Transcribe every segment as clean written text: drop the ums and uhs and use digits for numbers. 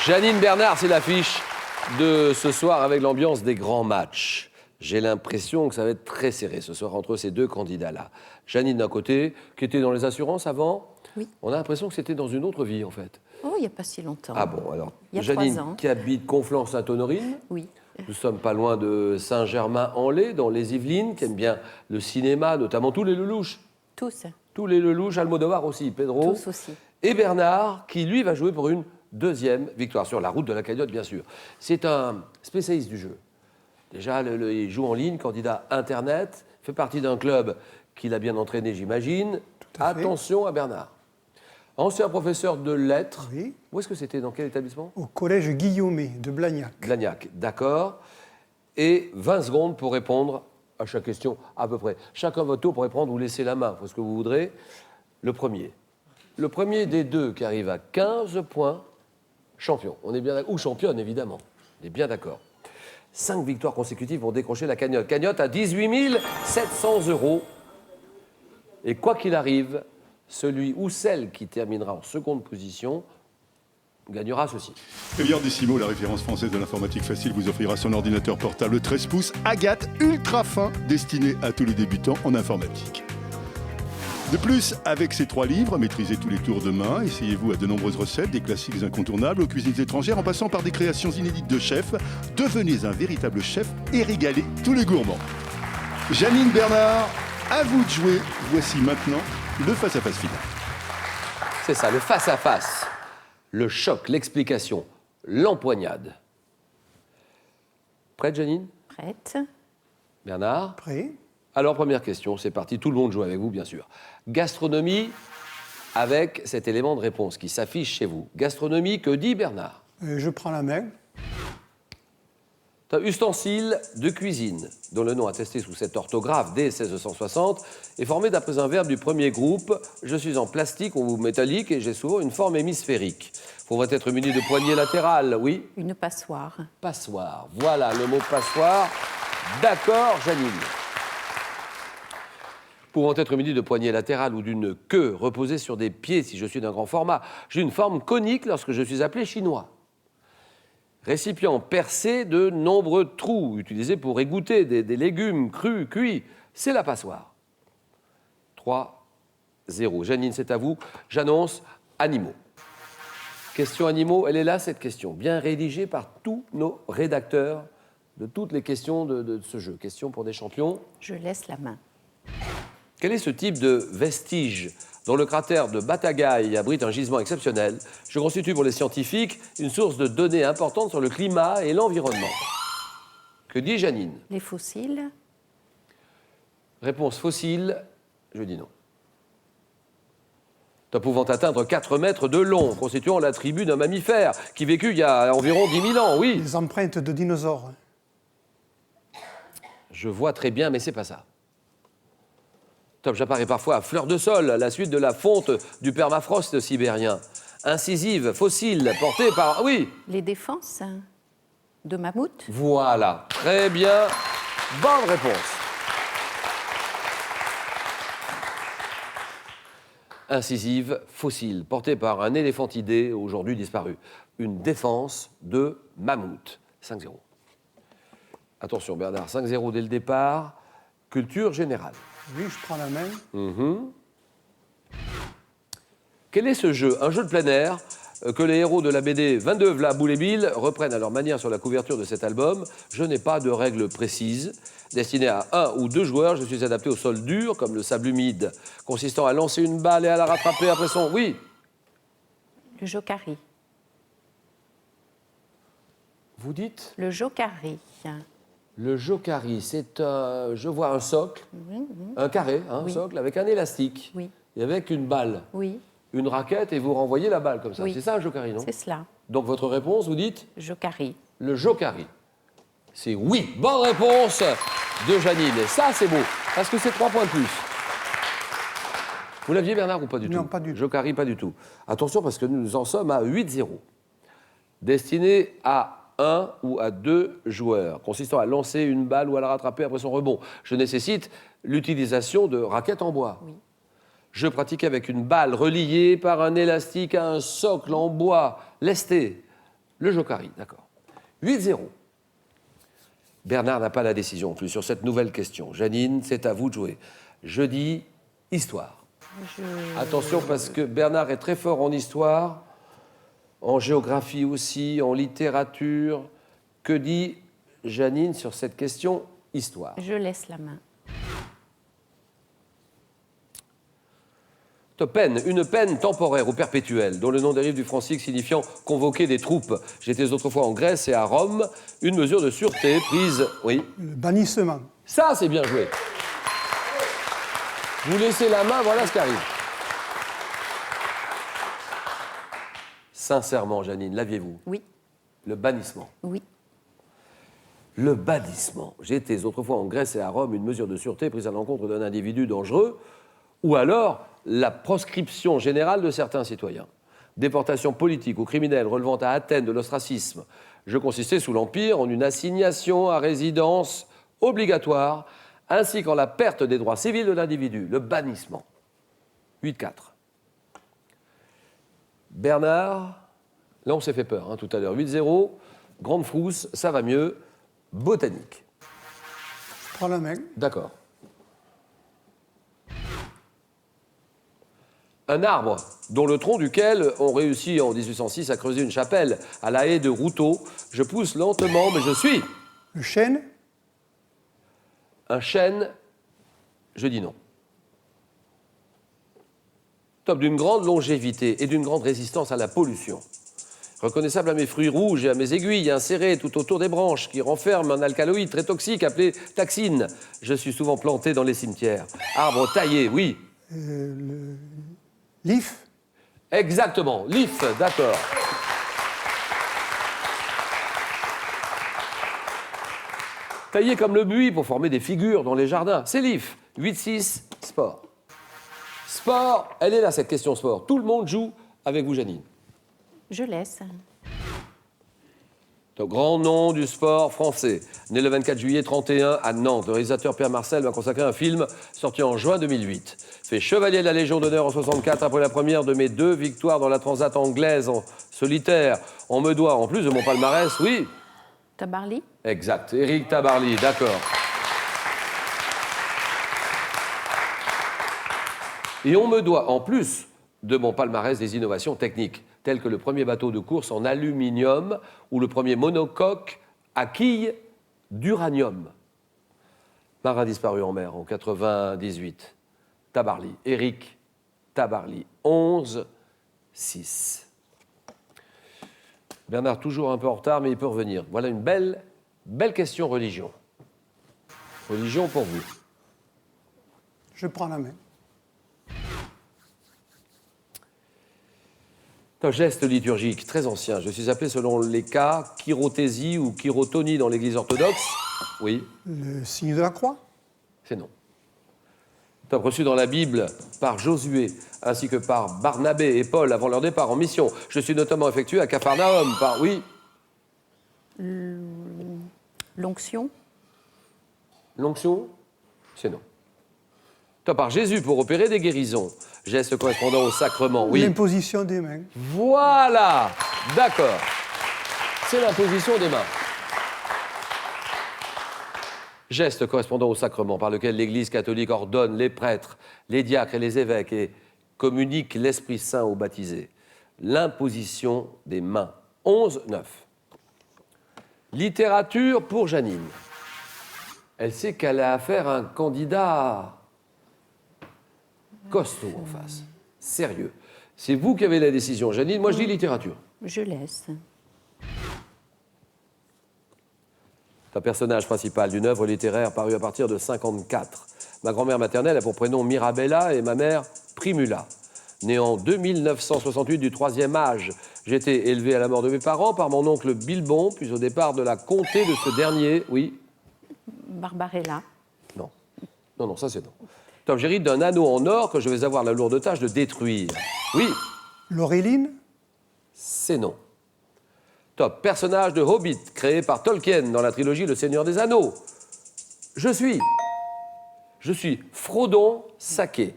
Janine Bernard, c'est l'affiche de ce soir avec l'ambiance des grands matchs. J'ai l'impression que ça va être très serré ce soir entre ces deux candidats-là. Janine d'un côté, qui était dans les assurances avant. Oui. On a l'impression que c'était dans une autre vie en fait. Oh, il n'y a pas si longtemps. Ah bon, alors, Il y a Janine 3 ans. qui habite Conflans-Sainte-Honorine. Oui. Nous sommes pas loin de Saint-Germain-en-Laye, dans les Yvelines, qui aime bien le cinéma, notamment tous les Lelouch. Tous. Tous les Lelouch, Almodovar aussi, Pedro. Tous aussi. Et Bernard, qui lui va jouer pour une deuxième victoire sur la route de la cagnotte, bien sûr. C'est un spécialiste du jeu. Déjà, il joue en ligne, candidat Internet, fait partie d'un club qu'il a bien entraîné, j'imagine. Attention à Bernard. Ancien professeur de lettres. Oui. Où est-ce que c'était? Dans quel établissement? Au collège Guillaumet de Blagnac. Blagnac, d'accord. Et 20 secondes pour répondre à chaque question, à peu près. Chacun votre tour pour répondre, vous laissez la main, faut ce que vous voudrez. Le premier des deux qui arrive à 15 points, champion. On est bien d'accord. Ou championne, évidemment. On est bien d'accord. 5 victoires consécutives pour décrocher la cagnotte. Cagnotte à 18 700 €. Et quoi qu'il arrive, celui ou celle qui terminera en seconde position gagnera ceci. Milliardissimo, la référence française de l'informatique facile, vous offrira son ordinateur portable 13 pouces Agathe ultra fin, destiné à tous les débutants en informatique. De plus, avec ces 3 livres, maîtrisez tous les tours de main, essayez-vous à de nombreuses recettes, des classiques incontournables aux cuisines étrangères, en passant par des créations inédites de chefs. Devenez un véritable chef et régalez tous les gourmands. Janine Bernard, à vous de jouer. Voici maintenant le face-à-face final. C'est ça, le face-à-face. Le choc, l'explication, l'empoignade. Prête, Janine? Prête. Bernard? Prêt? Alors, première question, c'est parti, tout le monde joue avec vous, bien sûr. Gastronomie, avec cet élément de réponse qui s'affiche chez vous. Gastronomie, que dit Bernard? Je prends la main. Ustensile de cuisine, dont le nom attesté sous cette orthographe dès 1660 est formé d'après un verbe du premier groupe. Je suis en plastique ou métallique et j'ai souvent une forme hémisphérique. Pourrait être muni de poignées latérales, oui? Une passoire. Passoire, voilà le mot passoire. D'accord, Janine. Pouvant être muni de poignées latérales ou d'une queue reposée sur des pieds si je suis d'un grand format. J'ai une forme conique lorsque je suis appelé chinois. Récipient percé de nombreux trous, utilisés pour égoutter des légumes crus, cuits. C'est la passoire. 3-0. Janine, c'est à vous. J'annonce animaux. Question animaux, elle est là, cette question. Bien rédigée par tous nos rédacteurs de toutes les questions de ce jeu. Question pour des champions. Je laisse la main. Quel est ce type de vestige dont le cratère de Batagaï abrite un gisement exceptionnel? Je constitue pour les scientifiques une source de données importante sur le climat et l'environnement. Que dit Janine? Les fossiles. Réponse fossile, je dis non. Pouvant atteindre 4 mètres de long, constituant la tribu d'un mammifère qui vécut il y a environ 10 000 ans, oui. Les empreintes de dinosaures. Je vois très bien, mais c'est pas ça. J'apparais parfois à fleur de sol, à la suite de la fonte du permafrost sibérien. Incisive, fossile, portée par... Oui. Les défenses de mammouth. Voilà, très bien. Bonne réponse. Incisive, fossile, portée par un éléphantidé, aujourd'hui disparu. Une défense de mammouth. 5-0. Attention Bernard, 5-0 dès le départ. Culture générale. Oui, je prends la main. Quel est ce jeu? Un jeu de plein air que les héros de la BD 22 V'là Boule et Bill reprennent à leur manière sur la couverture de cet album. Je n'ai pas de règles précises. Destiné à 1 ou 2 joueurs, je suis adapté au sol dur, comme le sable humide, consistant à lancer une balle et à la rattraper après son... Oui. Le jokari. Vous dites? Le jokari. Le jokari, c'est un... Je vois un socle, un carré, un Oui. socle, avec un élastique. Oui. Et avec une balle. Oui. Une raquette et vous renvoyez la balle comme ça. Oui. C'est ça un jokari, non? C'est cela. Donc votre réponse, vous dites? Jokari. Le jokari. C'est oui. Bonne réponse de Janine. Et ça, c'est beau, parce que c'est 3 points de plus. Vous l'aviez, Bernard, ou pas du tout? Non, pas du tout. Jokari, pas du tout. Attention, parce que nous en sommes à 8-0. Destiné à 1 ou à 2 joueurs, consistant à lancer une balle ou à la rattraper après son rebond. Je nécessite l'utilisation de raquettes en bois. Oui. Je pratique avec une balle reliée par un élastique à un socle en bois lesté. Le Jokari, d'accord. 8-0. Bernard n'a pas la décision en plus sur cette nouvelle question. Janine, c'est à vous de jouer. Je dis histoire. Attention parce que Bernard est très fort en histoire, en géographie aussi, en littérature. Que dit Janine sur cette question histoire? Je laisse la main. Peine, une peine temporaire ou perpétuelle, dont le nom dérive du francique signifiant convoquer des troupes. J'étais autrefois en Grèce et à Rome. Une mesure de sûreté prise. Oui. Le bannissement. Ça, c'est bien joué. Vous laissez la main, voilà ce qui arrive. Sincèrement, Janine, l'aviez-vous? Oui, Le bannissement. oui. Le bannissement. J'étais autrefois en Grèce et à Rome, une mesure de sûreté prise à l'encontre d'un individu dangereux, ou alors la proscription générale de certains citoyens. Déportation politique ou criminelle relevant à Athènes de l'ostracisme. Je consistais sous l'Empire en une assignation à résidence obligatoire, ainsi qu'en la perte des droits civils de l'individu, le bannissement. 8-4. Bernard, là on s'est fait peur tout à l'heure. 8-0, grande frousse, ça va mieux. Botanique. Je prends la main. D'accord. Un arbre dont le tronc duquel on réussit en 1806 à creuser une chapelle à la haie de Routot. Je pousse lentement, mais je suis. Le chêne. Un chêne, je dis non. Top, d'une grande longévité et d'une grande résistance à la pollution. Reconnaissable à mes fruits rouges et à mes aiguilles insérées tout autour des branches qui renferment un alcaloïde très toxique appelé taxine. Je suis souvent planté dans les cimetières. Arbre taillé, oui. Le l'if. Exactement, l'if, d'accord. Taillé comme le buis pour former des figures dans les jardins, c'est l'if. 8-6, sport. Sport, elle est là cette question sport. Tout le monde joue avec vous, Janine. Je laisse. Le grand nom du sport français. Né le 24 juillet 31 à Nantes, le réalisateur Pierre Marcel va consacrer un film sorti en juin 2008. Fait chevalier de la Légion d'honneur en 64 après la première de mes 2 victoires dans la Transat anglaise en solitaire. On me doit, en plus de mon palmarès, oui. Tabarly. Exact, Éric Tabarly, d'accord. Et on me doit, en plus de mon palmarès, des innovations techniques, telles que le premier bateau de course en aluminium ou le premier monocoque à quilles d'uranium. Marin disparu en mer en 98. Tabarly, Éric Tabarly, 11-6. Bernard, toujours un peu en retard, mais il peut revenir. Voilà une belle question religion. Religion pour vous. Je prends la main. Un geste liturgique très ancien. Je suis appelé selon les cas chirothésie ou chirotonie dans l'église orthodoxe. Oui, Le signe de la croix. c'est non. Top reçu dans la Bible par Josué ainsi que par Barnabé et Paul avant leur départ en mission. Je suis notamment effectué à Capharnaüm par, oui, L'onction. l'onction, c'est non. Top par Jésus pour opérer des guérisons. Geste correspondant au sacrement, oui. L'imposition des mains. Voilà, d'accord. C'est l'imposition des mains. Geste correspondant au sacrement par lequel l'Église catholique ordonne les prêtres, les diacres et les évêques et communique l'Esprit Saint aux baptisés. L'imposition des mains. 11-9. Littérature pour Janine. Elle sait qu'elle a affaire à un candidat costaud en face, sérieux. C'est vous qui avez la décision, Janine. Moi, je dis littérature. Je laisse. C'est un personnage principal d'une œuvre littéraire parue à partir de 54. Ma grand-mère maternelle a pour prénom Mirabella et ma mère Primula. Née en 2968 du 3e âge, j'ai été élevé à la mort de mes parents par mon oncle Bilbon, puis au départ de la comté de ce dernier, oui. Barbarella. Non. Non, ça c'est non. Top, j'hérite d'un anneau en or que je vais avoir la lourde tâche de détruire. Oui, Laureline. c'est non. Top, personnage de Hobbit créé par Tolkien dans la trilogie Le Seigneur des Anneaux. Je suis Frodon Saké,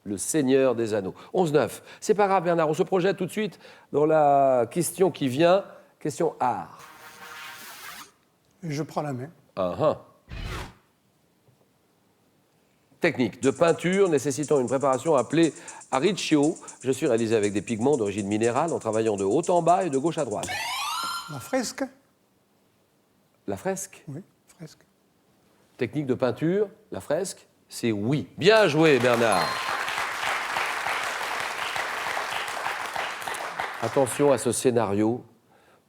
le Seigneur des Anneaux. 11-9. C'est pas grave, Bernard, on se projette tout de suite dans la question qui vient. Question art. Je prends la main. Technique de peinture nécessitant une préparation appelée arricchio. Je suis réalisé avec des pigments d'origine minérale en travaillant de haut en bas et de gauche à droite. La fresque. La fresque. Oui, fresque. Technique de peinture, la fresque, c'est oui. Bien joué, Bernard. Attention à ce scénario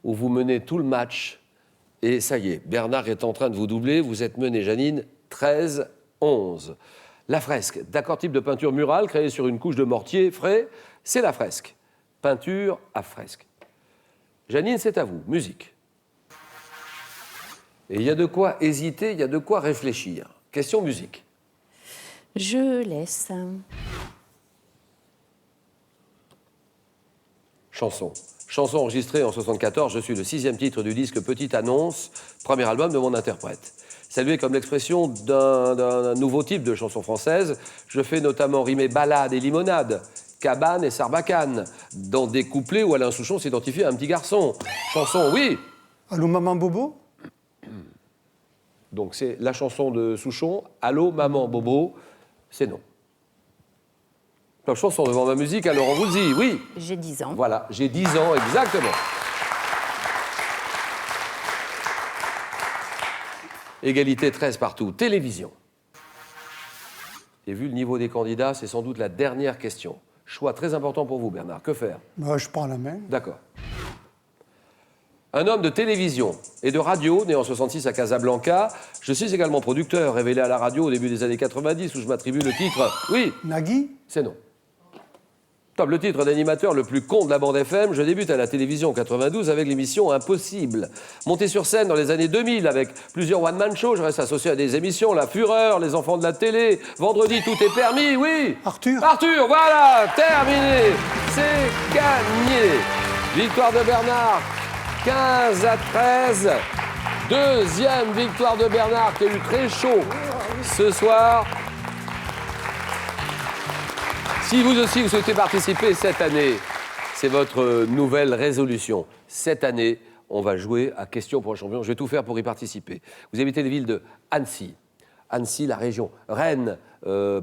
où vous menez tout le match et ça y est, Bernard est en train de vous doubler. Vous êtes mené, Janine, 13-11. La fresque, d'accord type de peinture murale créée sur une couche de mortier frais, c'est la fresque. Peinture à fresque. Janine, c'est à vous. Musique. Et il y a de quoi hésiter, il y a de quoi réfléchir. Question musique. Je laisse. Chanson. Chanson enregistrée en 1974, je suis le 6e titre du disque Petite Annonce, premier album de mon interprète. Salué comme l'expression d'un nouveau type de chanson française, je fais notamment rimer balade et limonade, cabane et sarbacane, dans des couplets où Alain Souchon s'identifie à un petit garçon. Chanson, oui. Allô, maman Bobo. Donc c'est la chanson de Souchon, Allô, maman Bobo, c'est non. La chanson devant ma musique, alors on vous le dit, oui. J'ai 10 ans. Voilà, j'ai 10 ans, exactement. Égalité 13 partout. Télévision. Et vu le niveau des candidats, c'est sans doute la dernière question. Choix très important pour vous, Bernard. Que faire? Je prends la main. D'accord. Un homme de télévision et de radio, né en 66 à Casablanca. Je suis également producteur, révélé à la radio au début des années 90, où je m'attribue le titre... Oui, Nagui. c'est non. Top, le titre d'animateur le plus con de la bande FM. Je débute à la télévision en 92 avec l'émission Impossible. Monté sur scène dans les années 2000 avec plusieurs one-man shows, je reste associé à des émissions, La Fureur, Les Enfants de la télé, Vendredi, tout est permis, oui. Arthur. Arthur, voilà, terminé. C'est gagné. Victoire de Bernard, 15-13. Deuxième victoire de Bernard qui a eu très chaud ce soir. Si vous aussi vous souhaitez participer cette année, c'est votre nouvelle résolution. Cette année, on va jouer à Question pour un champion. Je vais tout faire pour y participer. Vous habitez les villes de Annecy, la région, Rennes,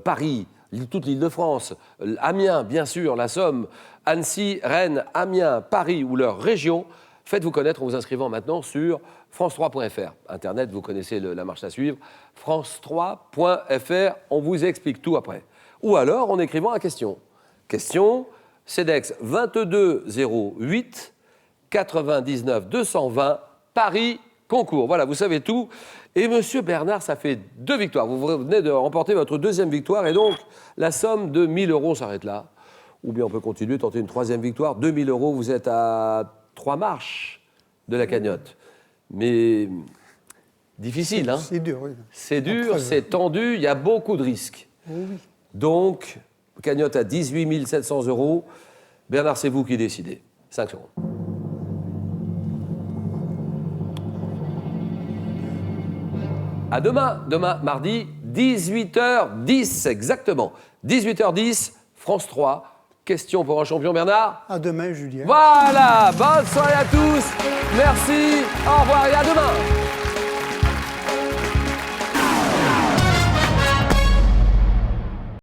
Paris, toute l'Île-de-France, Amiens, bien sûr, la Somme, Annecy, Rennes, Amiens, Paris ou leur région. Faites-vous connaître en vous inscrivant maintenant sur france3.fr. Internet, vous connaissez la marche à suivre. france3.fr, on vous explique tout après. Ou alors en écrivant la question. Question, CEDEX 2208 99 220 Paris concours. Voilà, vous savez tout. Et monsieur Bernard, ça fait 2 victoires. Vous venez de remporter votre 2e victoire et donc la somme de 1 000 € s'arrête là. Ou bien on peut continuer, tenter une 3e victoire. 2 000 €, vous êtes à 3 marches de la cagnotte. Mais difficile, hein? C'est dur, oui. C'est dur, Après, c'est tendu, il y a beaucoup de risques. Oui. Donc, cagnotte à 18 700 €. Bernard, c'est vous qui décidez. 5 secondes. À demain, mardi, 18h10, exactement. 18h10, France 3. Question pour un champion, Bernard. À demain, Julien. Voilà, bonne soirée à tous. Merci, au revoir et à demain.